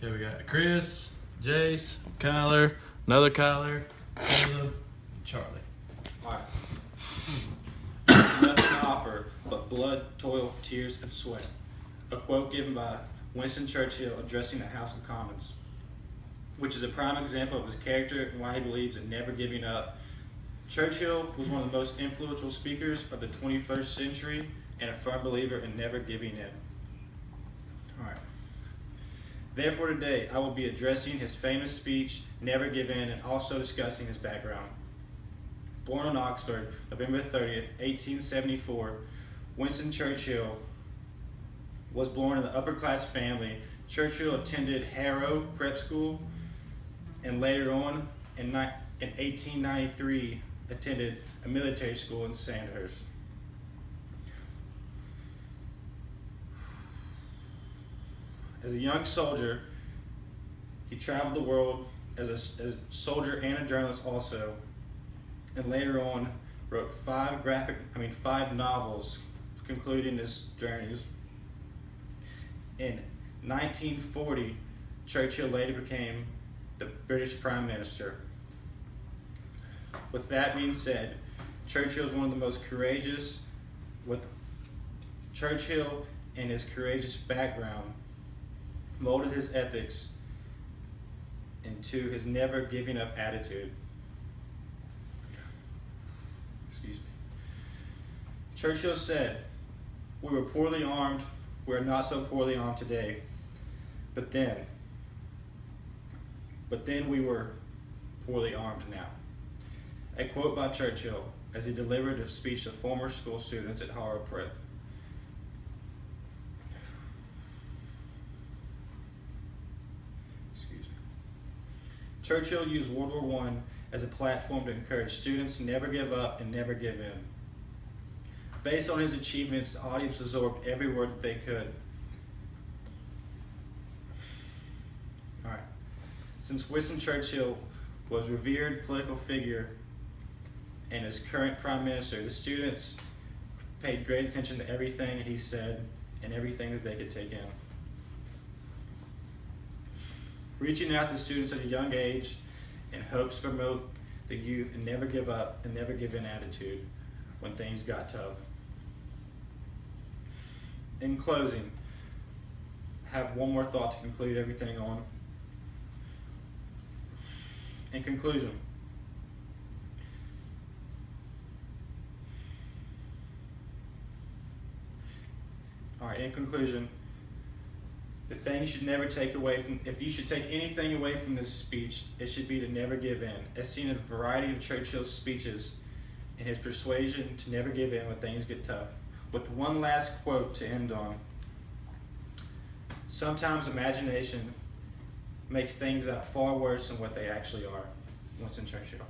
Okay, we got Chris, Jace, Kyler, another Kyler, Caleb, and Charlie. All right. Nothing to offer but blood, toil, tears, and sweat. A quote given by Winston Churchill addressing the House of Commons, which is a prime example of his character and why he believes in never giving up. Churchill was one of the most influential speakers of the 21st century and a firm believer in never giving in. All right. Therefore today, I will be addressing his famous speech, Never Give In, and also discussing his background. Born in Oxford, November 30th, 1874, Winston Churchill was born in an upper-class family. Churchill attended Harrow Prep School, and later on, in 1893, attended a military school in Sandhurst. As a young soldier, he traveled the world as a soldier and a journalist also, and later on wrote five novels concluding his journeys. In 1940, Churchill later became the British Prime Minister. With that being said, Churchill is one of the most courageous. With Churchill and his courageous background molded his ethics into his never giving up attitude. Excuse me. Churchill said, "We were poorly armed, we are not so poorly armed today. But then we were poorly armed now." A quote by Churchill as he delivered a speech to former school students at Harrow Prep. Churchill used World War I as a platform to encourage students to never give up and never give in. Based on his achievements, the audience absorbed every word that they could. All right. Since Winston Churchill was a revered political figure and as current Prime Minister, the students paid great attention to everything that he said and everything that they could take in. Reaching out to students at a young age in hopes to promote the youth and never give up and never give in attitude when things got tough. In closing, I have one more thought to conclude everything on. In conclusion, the thing you should never take away from, if you should take anything away from this speech, it should be to never give in. As seen in a variety of Churchill's speeches and his persuasion to never give in when things get tough. With one last quote to end on. Sometimes imagination makes things out far worse than what they actually are. Winston Churchill.